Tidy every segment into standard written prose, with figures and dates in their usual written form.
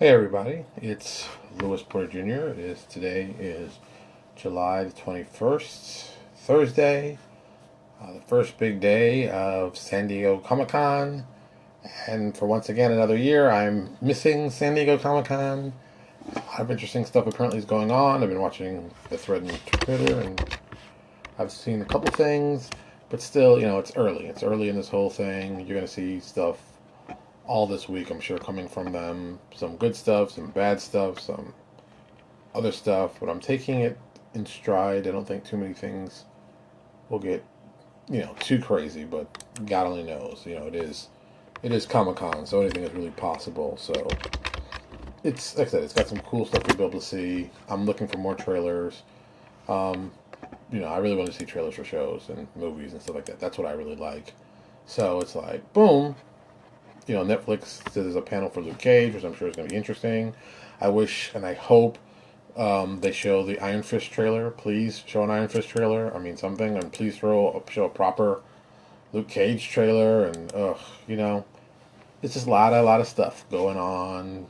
Hey everybody, it's Louis Porter Jr. Today is July the 21st, Thursday, the first big day of San Diego Comic-Con. And for once again another year, I'm missing San Diego Comic-Con. A lot of interesting stuff apparently is going on. I've been watching the thread on Twitter and I've seen a couple things, but still, it's early. It's early in this whole thing. You're going to see stuff all this week, I'm sure, coming from them. Some good stuff, some bad stuff, some other stuff, but I'm taking it in stride. I don't think too many things will get, too crazy, but God only knows. It is Comic-Con, so anything is really possible. So it's, like I said, it's got some cool stuff you'll be able to see. I'm looking for more trailers. I really want to see trailers for shows and movies and stuff like that. That's what I really like. So it's like, boom, Netflix says there's a panel for Luke Cage, which I'm sure is going to be interesting. I wish and I hope they show the Iron Fist trailer. Please show an Iron Fist trailer. I mean, something. And please show a proper Luke Cage trailer. And, it's just a lot of stuff going on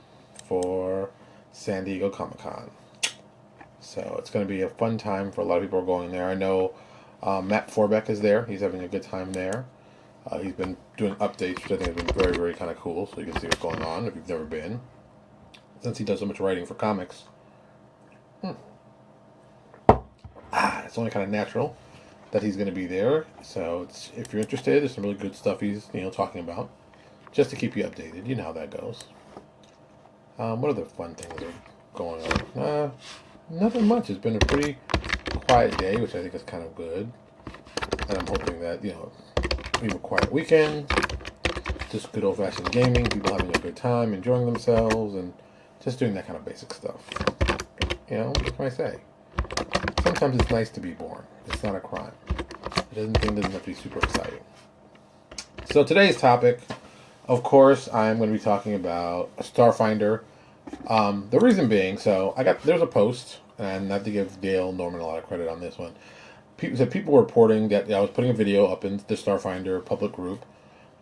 for San Diego Comic-Con. So it's going to be a fun time for a lot of people who are going there. I know Matt Forbeck is there. He's having a good time there. He's been doing updates, which I think have been very, very kind of cool, so you can see what's going on if you've never been. Since he does so much writing for comics. It's only kind of natural that he's going to be there. So if you're interested, there's some really good stuff he's talking about, just to keep you updated. You know how that goes. What other fun things are going on? Nothing much. It's been a pretty quiet day, which I think is kind of good. And I'm hoping that, we have a quiet weekend, just good old-fashioned gaming, people having a good time, enjoying themselves, and just doing that kind of basic stuff. What can I say? Sometimes it's nice to be born. It's not a crime. Doesn't have to be super exciting. So today's topic, of course, I'm going to be talking about Starfinder. The reason being, there's a post, and I have to give Dale Norman a lot of credit on this one. People were reporting that I was putting a video up in the Starfinder public group,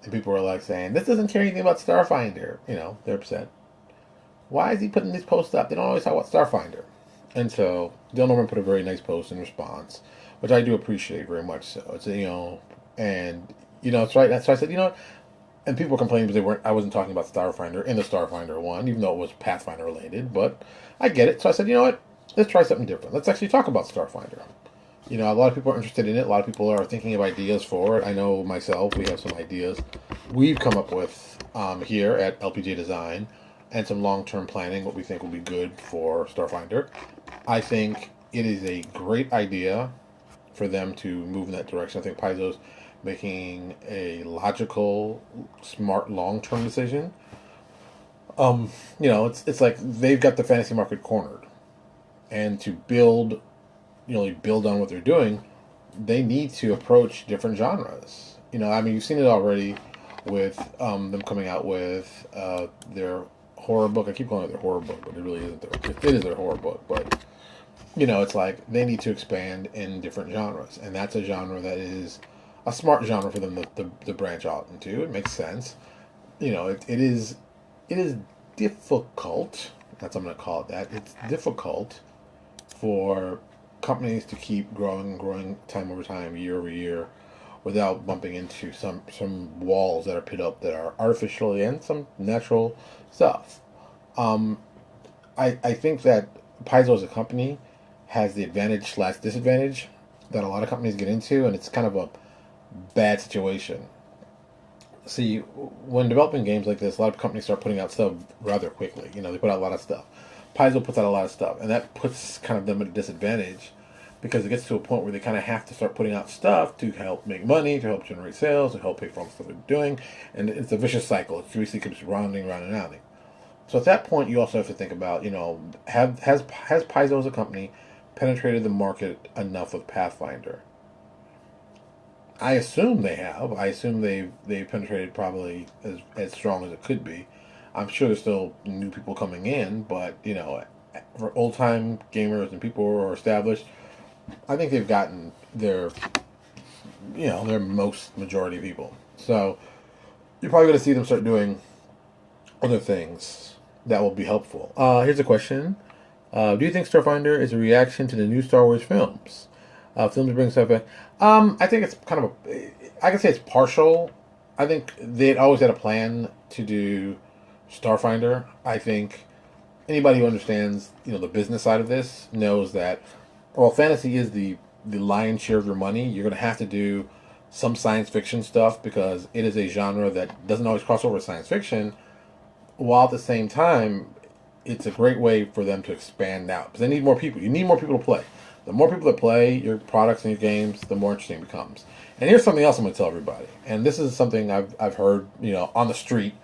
and people were like saying, "This doesn't care anything about Starfinder." They're upset. Why is he putting these posts up? They don't always talk about Starfinder. And so Dale Norman put a very nice post in response, which I do appreciate very much. So it's it's right. So I said, what? And people were complaining because I wasn't talking about Starfinder in the Starfinder one, even though it was Pathfinder related. But I get it. So I said, what? Let's try something different. Let's actually talk about Starfinder. A lot of people are interested in it. A lot of people are thinking of ideas for it. I know myself, we have some ideas we've come up with here at LPJ Design and some long-term planning, what we think will be good for Starfinder. I think it is a great idea for them to move in that direction. I think Paizo's making a logical, smart, long-term decision. It's like they've got the fantasy market cornered. And to build on what they're doing, they need to approach different genres. You've seen it already with them coming out with their horror book. I keep calling it their horror book, but it really isn't it is their horror book. But, it's like they need to expand in different genres. And that's a genre that is a smart genre for them to branch out into. It makes sense. It is difficult. That's what I'm going to call it that. It's difficult for companies to keep growing time over time, year over year, without bumping into some walls that are put up that are artificially and some natural stuff. I think that Paizo as a company has the advantage/disadvantage that a lot of companies get into, and it's kind of a bad situation. See, when developing games like this, a lot of companies start putting out stuff rather quickly. They put out a lot of stuff. Paizo puts out a lot of stuff, and that puts kind of them at a disadvantage because it gets to a point where they kind of have to start putting out stuff to help make money, to help generate sales, to help pay for all the stuff they're doing, and it's a vicious cycle. It basically keeps rounding. So at that point, you also have to think about, has Paizo as a company penetrated the market enough with Pathfinder? I assume they have. I assume they've penetrated probably as strong as it could be. I'm sure there's still new people coming in, but, for old-time gamers and people who are established, I think they've gotten their most majority people. So you're probably going to see them start doing other things that will be helpful. Here's a question. Do you think Starfinder is a reaction to the new Star Wars films? Films bring stuff back. I think it's kind of I can say it's partial. I think they'd always had a plan to do Starfinder. I think anybody who understands, the business side of this knows that, well, fantasy is the lion's share of your money. You're going to have to do some science fiction stuff because it is a genre that doesn't always cross over with science fiction, while at the same time, it's a great way for them to expand out. Because they need more people. You need more people to play. The more people that play your products and your games, the more interesting it becomes. And here's something else I'm going to tell everybody. And this is something I've heard, on the street,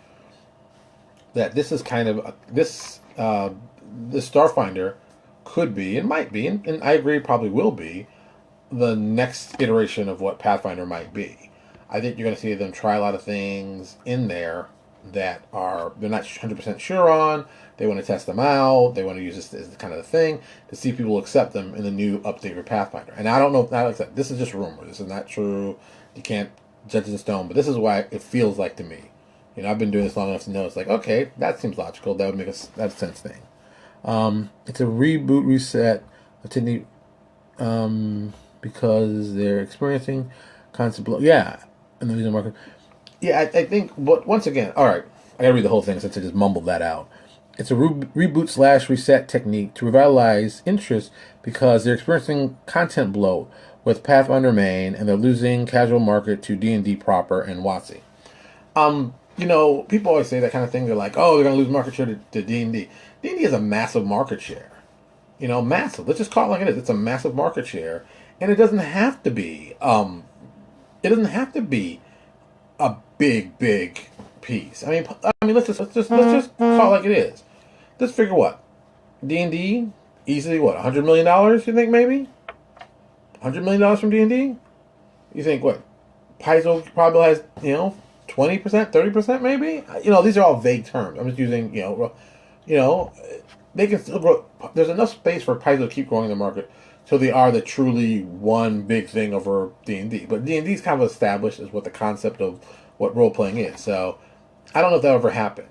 that this is kind of this Starfinder could be and might be, and I agree, probably will be the next iteration of what Pathfinder might be. I think you're going to see them try a lot of things in there that they're not 100% sure on. They want to test them out. They want to use this as kind of the thing to see if people will accept them in the new update for Pathfinder. And I don't know if like I said, this is just rumor. This is not true. You can't judge in stone. But this is why it feels like to me. I've been doing this long enough to know it's like, okay, that seems logical. That would make that sense thing. It's a reboot reset because they're experiencing constant blow. Yeah, and the market. Yeah, I think. But once again, all right, I gotta read the whole thing since I just mumbled that out. It's a reboot / reset technique to revitalize interest because they're experiencing content bloat with Pathfinder main, and they're losing casual market to D&D proper and WotC. People always say that kind of thing. They're like, oh, they're going to lose market share to D&D. D&D has a massive market share. Massive. Let's just call it like it is. It's a massive market share. And it doesn't have to be, a big piece. Let's just call it like it is. Let's figure what? D&D, easily what, $100 million, you think maybe? $100 million from D&D? You think what? Paizo probably has, 20%, 30% maybe? These are all vague terms. I'm just using, they can still grow. There's enough space for Paizo to keep growing the market so they are the truly one big thing over D&D. But D&D is kind of established as what the concept of what role-playing is. So I don't know if that'll ever happen.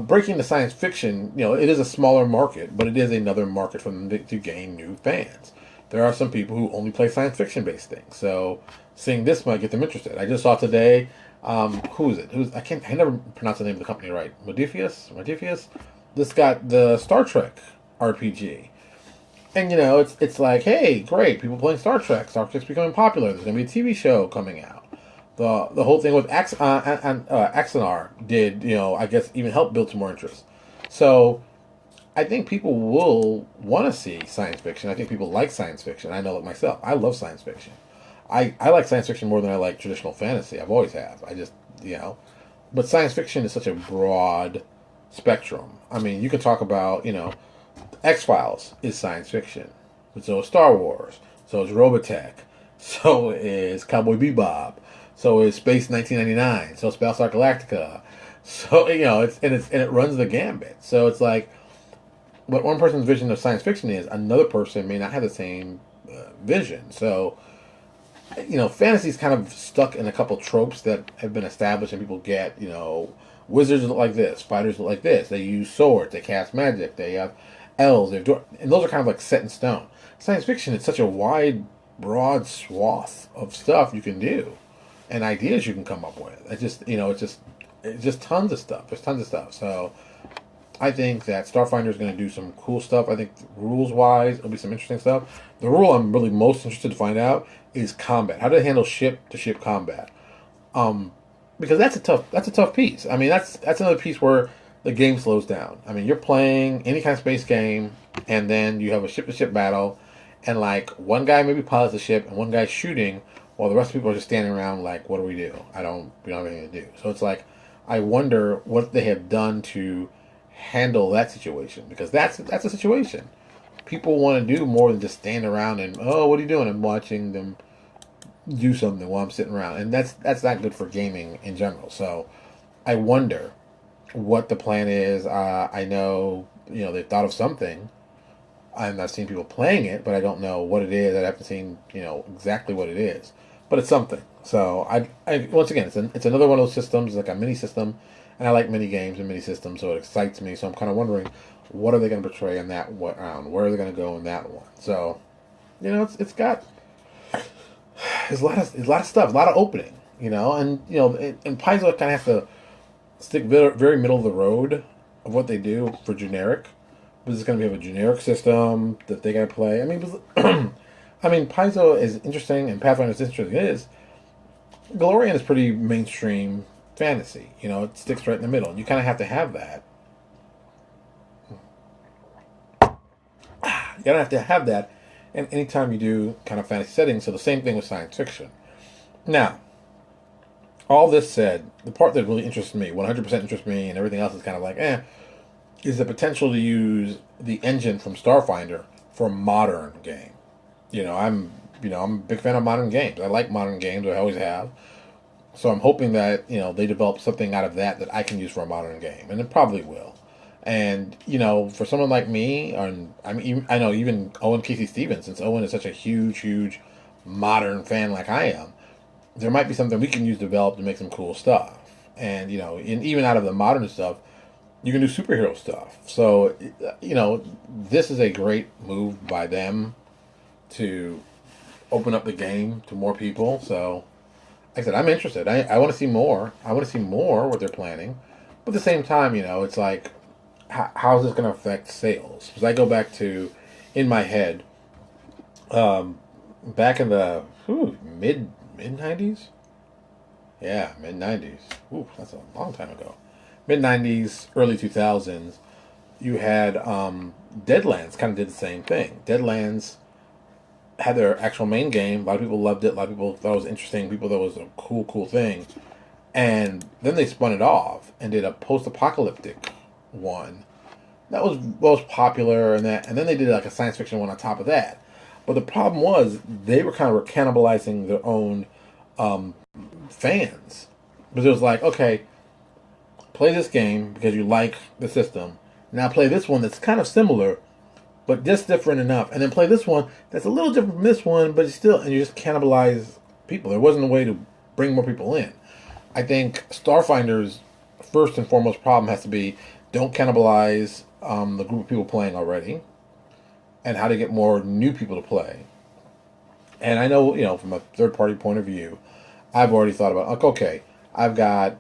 Breaking the science fiction, it is a smaller market, but it is another market for them to gain new fans. There are some people who only play science fiction-based things. So seeing this might get them interested. I just saw today, who is it? I never pronounce the name of the company right. Modifius? This got the Star Trek RPG. And, it's like, hey, great, people playing Star Trek. Star Trek's becoming popular. There's going to be a TV show coming out. The whole thing with Axanar did, I guess, even help build some more interest. So I think people will want to see science fiction. I think people like science fiction. I know it myself. I love science fiction. I like science fiction more than I like traditional fantasy. I've always have. I just, But science fiction is such a broad spectrum. You can talk about, X-Files is science fiction. But so is Star Wars. So is Robotech. So is Cowboy Bebop. So is Space 1999. So is Battlestar Galactica. So, it runs the gambit. So it's like, what one person's vision of science fiction is, another person may not have the same vision. So, fantasy's kind of stuck in a couple tropes that have been established and people get, wizards look like this, fighters look like this, they use swords, they cast magic, they have elves, and those are kind of like set in stone. Science fiction is such a wide, broad swath of stuff you can do and ideas you can come up with. It's just tons of stuff. There's tons of stuff. So I think that Starfinder is going to do some cool stuff. I think rules-wise, it'll be some interesting stuff. The rule I'm really most interested to find out is combat. How do they handle ship-to-ship combat? Because that's a tough piece. That's another piece where the game slows down. You're playing any kind of space game, and then you have a ship-to-ship battle, and like one guy maybe pilots the ship, and one guy's shooting, while the rest of people are just standing around like, what do? We don't have anything to do. So it's like, I wonder what they have done to handle that situation, because that's a situation. People want to do more than just stand around and, oh, what are you doing? I'm watching them do something while I'm sitting around, and that's not good for gaming in general. So I wonder what the plan is. I know they've thought of something. I've not seen people playing it, but I don't know what it is. I haven't seen exactly what it is, but it's something. So I once again, it's another one of those systems, like a mini system. And I like mini games and mini systems, so it excites me. So I'm kind of wondering, what are they going to portray in that round? Where are they going to go in that one? So, it's got there's a lot of stuff, a lot of opening, and Paizo kind of has to stick very middle of the road of what they do for generic. But it's going to be a generic system that they got to play. I mean, Paizo is interesting and Pathfinder is interesting. It is. Galorian is pretty mainstream fantasy. It sticks right in the middle. You kind of have to have that. You gotta have to have that, and anytime you do kind of fantasy settings. So the same thing with science fiction. Now, all this said, the part that really interests me, 100% interests me, and everything else is kind of like, is the potential to use the engine from Starfinder for a modern game. I'm a big fan of modern games. I like modern games. I always have. So I'm hoping that they develop something out of that I can use for a modern game, and it probably will. And for someone like me, and I know even Owen Casey Stevens, since Owen is such a huge modern fan like I am, there might be something we can use develop to make some cool stuff. And even out of the modern stuff, you can do superhero stuff. So this is a great move by them to open up the game to more people. So like I said, I'm interested. I want to see more. I want to see more what they're planning. But at the same time, it's like, how is this going to affect sales? Because I go back to, in my head, back in the mid 90s. Yeah, mid 90s. Ooh, that's a long time ago. Mid 90s, early 2000s. You had Deadlands kind of did the same thing. Deadlands had their actual main game. A lot of people loved it. A lot of people thought it was interesting. People thought it was a cool thing. And then they spun it off and did a post-apocalyptic one. That was most popular, and then they did like a science fiction one on top of that. But the problem was they were cannibalizing their own fans. Because it was like, okay, play this game because you like the system. Now play this one that's kind of similar, but just different enough. And then play this one that's a little different from this one, but and you just cannibalize people. There wasn't a way to bring more people in. I think Starfinder's first and foremost problem has to be, don't cannibalize the group of people playing already, and how to get more new people to play. And I know, from a third-party point of view, I've already thought about, like, okay, I've got,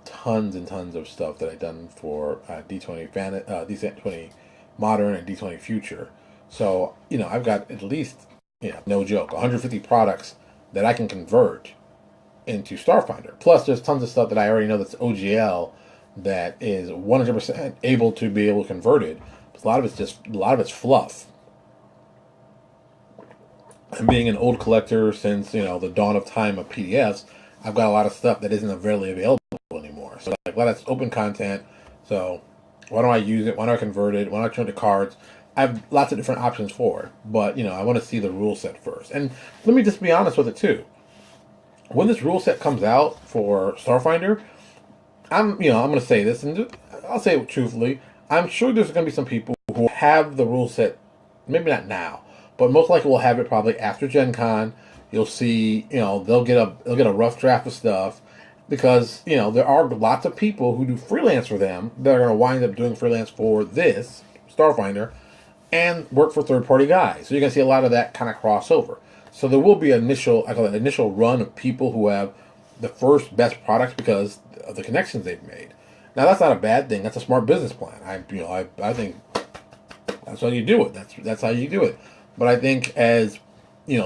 tons and tons of stuff that I've done for D20 D20 Modern and D20 Future. So, I've got at least, no joke, 150 products that I can convert into Starfinder. Plus, there's tons of stuff that I already know that's OGL that is 100% able to convert it. A lot of it's fluff. And being an old collector since the dawn of time of PDFs, I've got a lot of stuff that isn't really available anymore. So like, well, that's open content. So why don't I use it? Why don't I convert it? Why don't I turn it to cards? I have lots of different options for it. But I want to see the rule set first. And let me just be honest with it too. When this rule set comes out for Starfinder, I'm going to say this, and I'll say it truthfully. I'm sure there's going to be some people who have the rule set, maybe not now, but most likely will have it probably after Gen Con. You'll see, they'll get a rough draft of stuff because, there are lots of people who do freelance for them that are going to wind up doing freelance for this Starfinder and work for third-party guys. So you're going to see a lot of that kind of crossover. So there will be an initial run of people who have the first best products because of the connections they've made. Now that's not a bad thing. That's a smart business plan. I think that's how you do it. That's how you do it. But I think as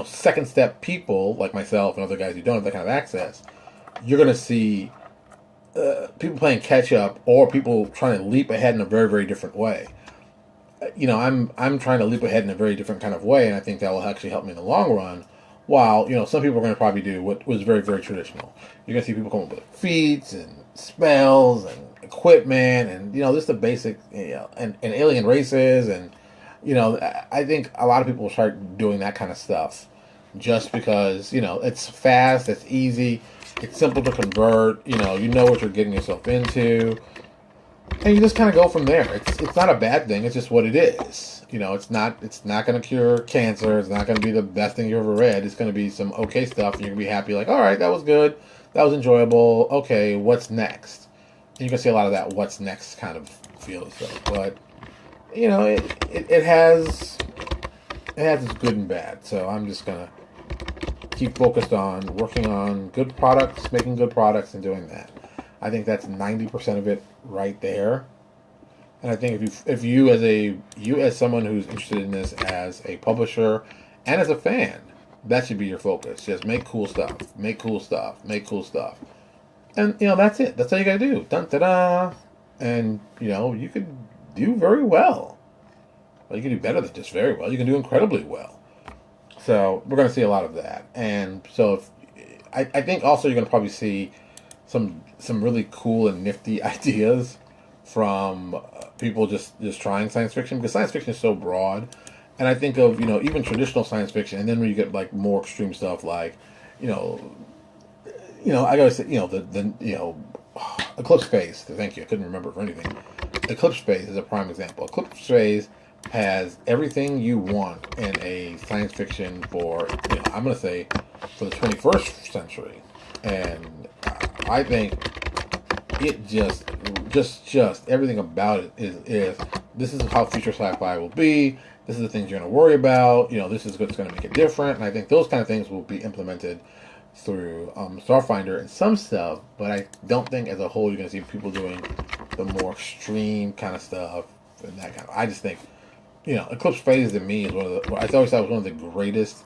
second step people like myself and other guys who don't have that kind of access, you're going to see people playing catch up or people trying to leap ahead in a very, very different way. I'm trying to leap ahead in a very different kind of way, and I think that will actually help me in the long run. While some people are going to probably do what was very, very traditional. You're going to see people come up with feats and spells and equipment and just the basic and alien races and I think a lot of people will start doing that kind of stuff just because it's fast, it's easy, it's simple to convert. You know what you're getting yourself into. And you just kind of go from there. It's not a bad thing. It's just what it is. It's not going to cure cancer. It's not going to be the best thing you ever read. It's going to be some okay stuff, and you're going to be happy. Like, all right, that was good. That was enjoyable. Okay, what's next? You can see a lot of that what's next kind of feel of stuff. But it has its good and bad. So I'm just gonna keep focused on working on good products, making good products, and doing that. I think that's 90% of it right there. And I think if you as someone who's interested in this as a publisher and as a fan, that should be your focus. Just make cool stuff, make cool stuff, make cool stuff, and that's it. That's all you gotta do. Dun da da, and you could do very well. Well, you can do better than just very well. You can do incredibly well. So we're gonna see a lot of that, and so I think also you're gonna probably see some really cool and nifty ideas from people just trying science fiction, because science fiction is so broad. And I think of even traditional science fiction, and then when you get like more extreme stuff like I gotta say the Eclipse Phase. Thank you, I couldn't remember for anything. Eclipse Phase is a prime example. Eclipse Phase has everything you want in a science fiction for I'm gonna say for the 21st century, and I think it just everything about it is this is how future sci-fi will be. This is the things you're going to worry about. This is what's going to make it different. And I think those kind of things will be implemented through Starfinder and some stuff. But I don't think as a whole you're going to see people doing the more extreme kind of stuff and that kind of. I just think Eclipse Phase to me is I always thought it was one of the greatest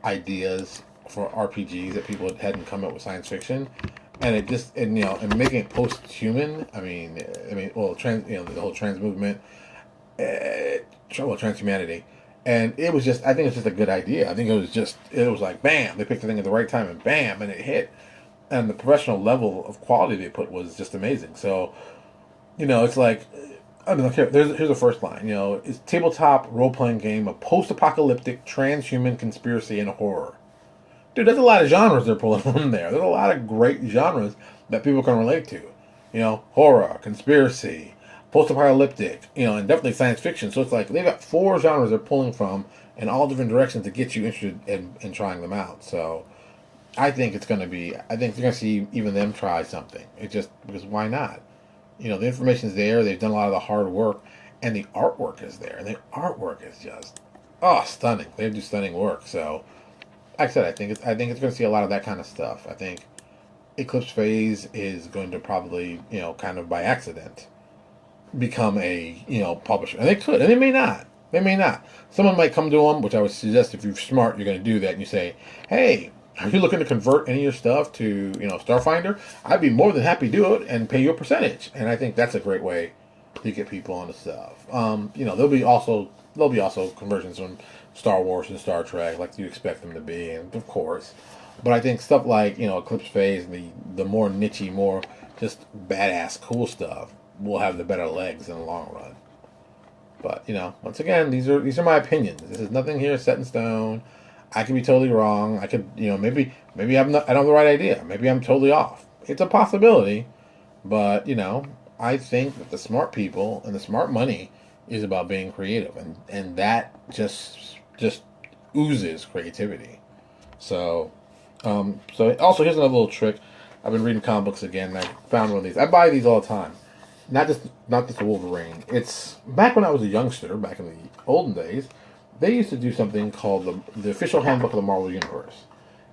ideas for RPGs that people hadn't come up with science fiction. And it just and making it post-human. I mean, the whole trans movement, transhumanity, and it was just. I think it's just a good idea. I think it was like bam, they picked the thing at the right time, and bam, and it hit. And the professional level of quality they put was just amazing. So, it's like, I mean, here's the first line. It's tabletop role-playing game of post-apocalyptic transhuman conspiracy and horror. Dude, there's a lot of genres they're pulling from there. There's a lot of great genres that people can relate to. Horror, conspiracy, post-apocalyptic, and definitely science fiction. So it's like they've got 4 genres they're pulling from in all different directions to get you interested in trying them out. So I think you're going to see even them try something. It just, because why not? The information's there. They've done a lot of the hard work, and the artwork is there. And the artwork is just, stunning. They do stunning work. So like I said, I think it's going to see a lot of that kind of stuff. I think Eclipse Phase is going to probably, kind of by accident, become a publisher. And they could, and they may not. They may not. Someone might come to them, which I would suggest if you're smart, you're going to do that, and you say, hey, are you looking to convert any of your stuff to, Starfinder? I'd be more than happy to do it and pay you a percentage. And I think that's a great way to get people on the stuff. There'll be also conversions from Star Wars and Star Trek, like you expect them to be, and of course. But I think stuff like Eclipse Phase, the more nichey, more just badass, cool stuff will have the better legs in the long run. But once again, these are my opinions. This is nothing here set in stone. I could be totally wrong. I could maybe I don't have the right idea. Maybe I'm totally off. It's a possibility, but I think that the smart people and the smart money is about being creative, and that just oozes creativity. So also here's another little trick. I've been reading comic books again, and I found one of these. I buy these all the time. Not just the Wolverine. It's back when I was a youngster, back in the olden days, they used to do something called the official handbook of the Marvel Universe.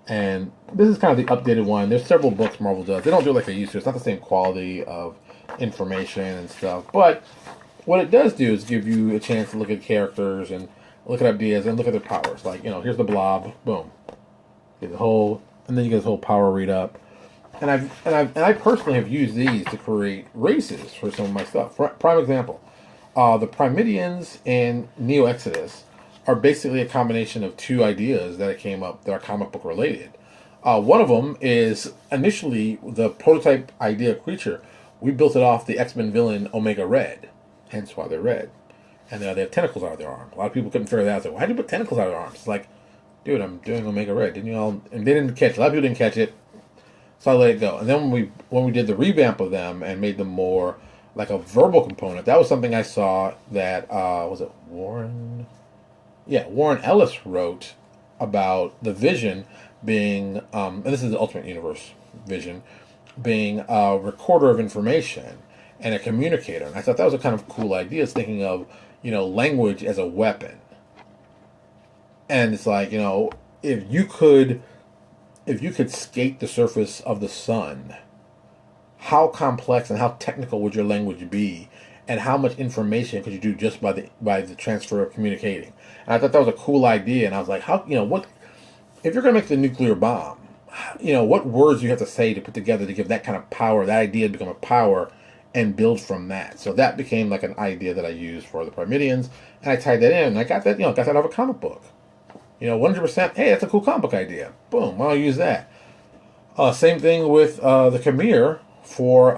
And this is kind of the updated one. There's several books Marvel does. They don't do it like they used to. It's not the same quality of information and stuff. But what it does do is give you a chance to look at characters and look at ideas and look at their powers. Like, here's the Blob, boom. Get the whole, and then you get this whole power read up. And I personally have used these to create races for some of my stuff. Prime example, the Primidians in Neo Exodus are basically a combination of 2 ideas that came up that are comic book related. One of them is initially the prototype idea creature. We built it off the X-Men villain Omega Red, hence why they're red. And they have tentacles out of their arm. A lot of people couldn't figure that out. So why did you put tentacles out of their arms? It's like, dude, I'm doing Omega Red. Didn't you all? And they didn't catch it. A lot of people didn't catch it. So I let it go. And then when we did the revamp of them and made them more like a verbal component, that was something I saw that was it Warren? Yeah, Warren Ellis wrote about the Vision being, and this is the Ultimate Universe Vision, being a recorder of information and a communicator. And I thought that was a kind of cool idea, thinking of, language as a weapon. And it's like, if you could skate the surface of the sun, how complex and how technical would your language be, and how much information could you do just by the transfer of communicating? And I thought that was a cool idea. And I was like, how, what if you're going to make the nuclear bomb? What words do you have to say to put together to give that kind of power, that idea to become a power, and build from that? So that became like an idea that I used for the Primidians, and I tied that in. And I got that, got that out of a comic book. 100%. Hey, that's a cool comic book idea. Boom, I'll use that. Same thing with the Khmer for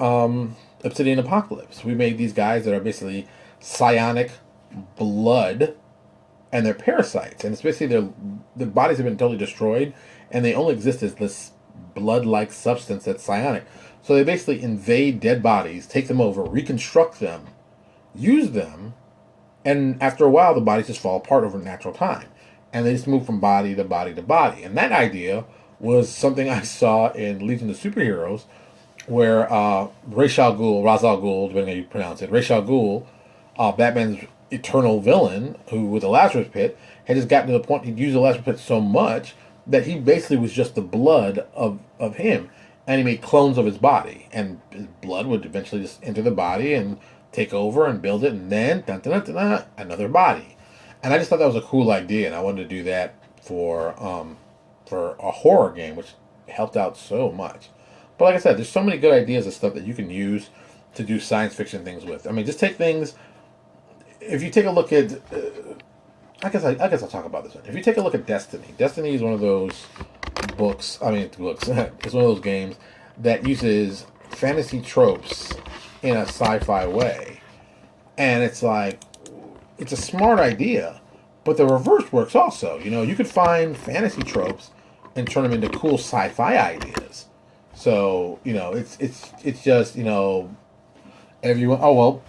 Obsidian Apocalypse. We made these guys that are basically psionic blood, and they're parasites, and it's basically their bodies have been totally destroyed, and they only exist as this blood-like substance that's psionic. So they basically invade dead bodies, take them over, reconstruct them, use them, and after a while, the bodies just fall apart over natural time, and they just move from body to body to body. And that idea was something I saw in Legion of Superheroes, where Ra's al Ghul, depending on how you pronounce it, Ra's al Ghul, Batman's eternal villain, who with the Lazarus Pit, had just gotten to the point he'd used the Lazarus Pit so much that he basically was just the blood of him, and he made clones of his body, and his blood would eventually just enter the body and take over and build it, and then another body. And I just thought that was a cool idea, and I wanted to do that for a horror game, which helped out so much. But like I said, there's so many good ideas and stuff that you can use to do science fiction things with. I mean, just take things. If you take a look at, I guess I'll talk about this one. If you take a look at Destiny, Destiny is one of those books. I mean, books. It's one of those games that uses fantasy tropes in a sci-fi way, and it's like, it's a smart idea, but the reverse works also. You could find fantasy tropes and turn them into cool sci-fi ideas. So it's just everyone. Oh well.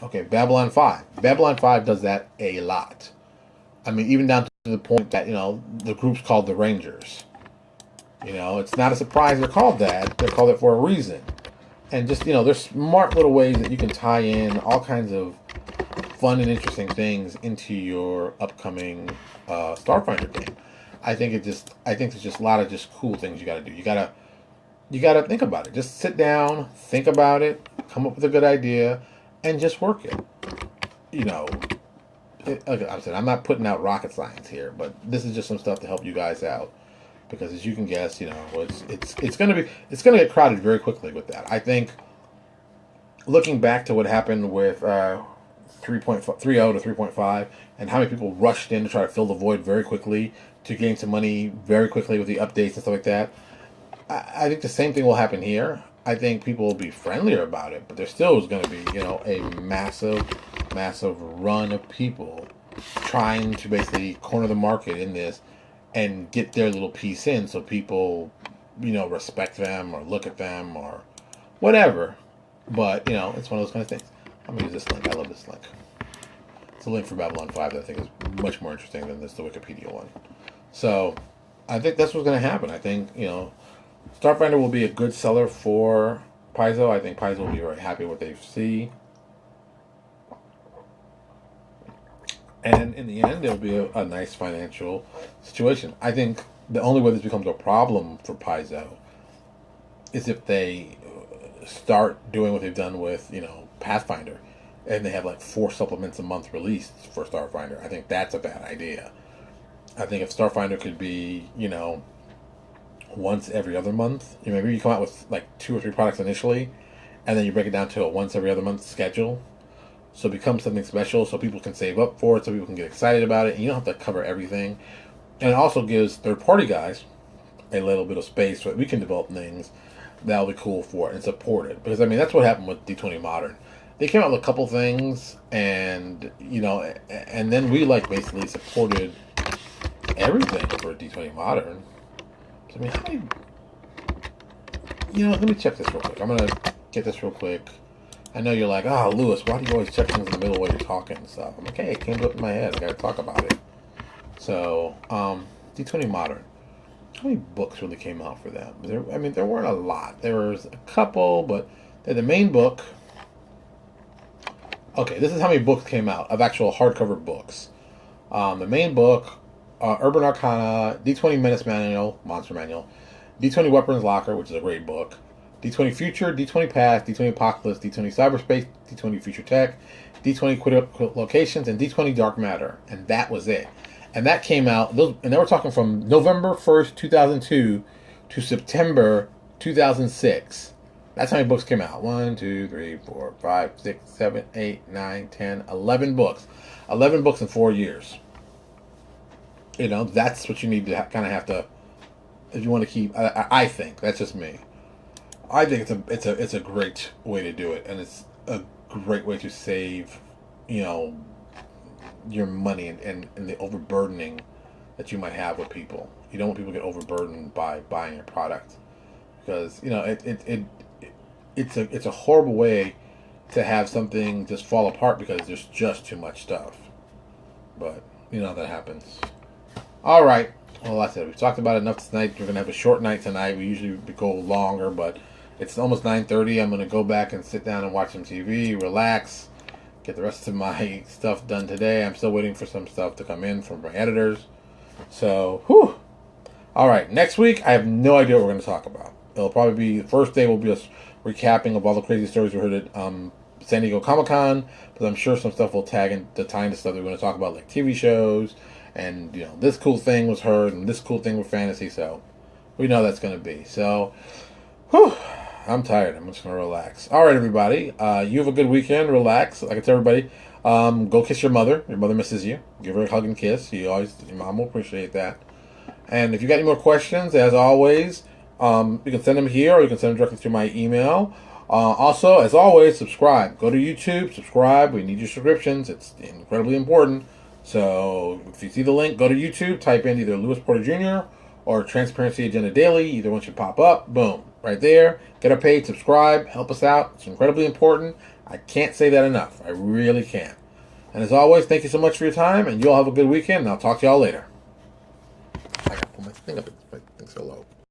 Okay, Babylon 5. Babylon 5 does that a lot. I mean, even down to the point that the group's called the Rangers. It's not a surprise they're called that. They're called it for a reason. And just there's smart little ways that you can tie in all kinds of fun and interesting things into your upcoming Starfinder game. I think there's just a lot of just cool things you got to do. You gotta think about it. Just sit down, think about it, come up with a good idea, and just work it. Like I said, I'm not putting out rocket science here, but this is just some stuff to help you guys out. Because as you can guess, it's gonna get crowded very quickly with that. I think looking back to what happened with 3.0 to 3.5, and how many people rushed in to try to fill the void very quickly to gain some money very quickly with the updates and stuff like that. I think the same thing will happen here. I think people will be friendlier about it, but there still is going to be, a massive, massive run of people trying to basically corner the market in this and get their little piece in, so people, respect them or look at them or whatever. But it's one of those kind of things. I'm gonna use this link. I love this link. It's a link for Babylon 5 that I think is much more interesting than the Wikipedia one. So I think that's what's going to happen. I think, Starfinder will be a good seller for Paizo. I think Paizo will be very happy with what they see. And in the end, it'll be a nice financial situation. I think the only way this becomes a problem for Paizo is if they start doing what they've done with, Pathfinder, and they have like 4 supplements a month released for Starfinder. I think that's a bad idea. I think if Starfinder could be, once every other month, maybe you come out with like 2 or 3 products initially, and then you break it down to a once every other month schedule. So it becomes something special, so people can save up for it, so people can get excited about it, and you don't have to cover everything. And it also gives third-party guys a little bit of space so that we can develop things that'll be cool for it and support it. Because, that's what happened with D20 Modern. They came out with a couple things, and, and then we, basically supported everything for D20 Modern. So, how do you... let me check this real quick. I'm going to get this real quick. I know you're like, Lewis, why do you always check things in the middle while you're talking and stuff? I'm like, hey, it came up in my head. I got to talk about it. So, D20 Modern. how many books really came out for them? I mean, there weren't a lot. There was a couple, but the main book. Okay, this is how many books came out of actual hardcover books. The main book, Urban Arcana, D20 Menace Manual, Monster Manual, D20 Weapons Locker, which is a great book, D20 Future, D20 Past, D20 Apocalypse, D20 Cyberspace, D20 Future Tech, D20 Quit Locations, and D20 Dark Matter. And that was it. And that came out, and they were talking from November 1st, 2002 to September 2006. That's how many books came out. 1, 2, 3, 4, 5, 6, 7, 8, 9, 10, 11 books. 11 books in 4 years. You know, that's what you need to kind of have to, if you want to keep. I think that's just me. I think it's a great way to do it, and it's a great way to save, you know, your money and the overburdening that you might have with people. You don't want people to get overburdened by buying a product, because you know it's a horrible way to have something just fall apart because there's just too much stuff. But you know that happens. All right. Well, that's it. We've talked about enough tonight. We're gonna have a short night tonight. We usually go longer, but it's almost 9:30. I'm gonna go back and sit down and watch some TV, relax, get the rest of my stuff done today. I'm still waiting for some stuff to come in from my editors. So, whew. All right. Next week, I have no idea what we're gonna talk about. It'll probably be the first day will be a recapping of all the crazy stories we heard at San Diego Comic-Con, but I'm sure some stuff will tie into stuff that we're going to talk about, like TV shows, and you know, this cool thing was heard, and this cool thing with fantasy. So we know that's going to be. So, whew, I'm tired. I'm just going to relax. All right, everybody. You have a good weekend. Relax. Like I tell everybody, go kiss your mother. Your mother misses you. Give her a hug and kiss. Your mom will appreciate that. And if you got any more questions, as always, you can send them here, or you can send them directly to my email. Also, as always, subscribe. Go to YouTube, subscribe. We need your subscriptions. It's incredibly important. So if you see the link, go to YouTube, type in either Louis Porter Jr. or Transparency Agenda Daily. Either one should pop up. Boom. Right there. Get our page, subscribe, help us out. It's incredibly important. I can't say that enough. I really can't. And as always, thank you so much for your time, and you all have a good weekend, and I'll talk to y'all later. I got to pull my thing up. My thing's so low.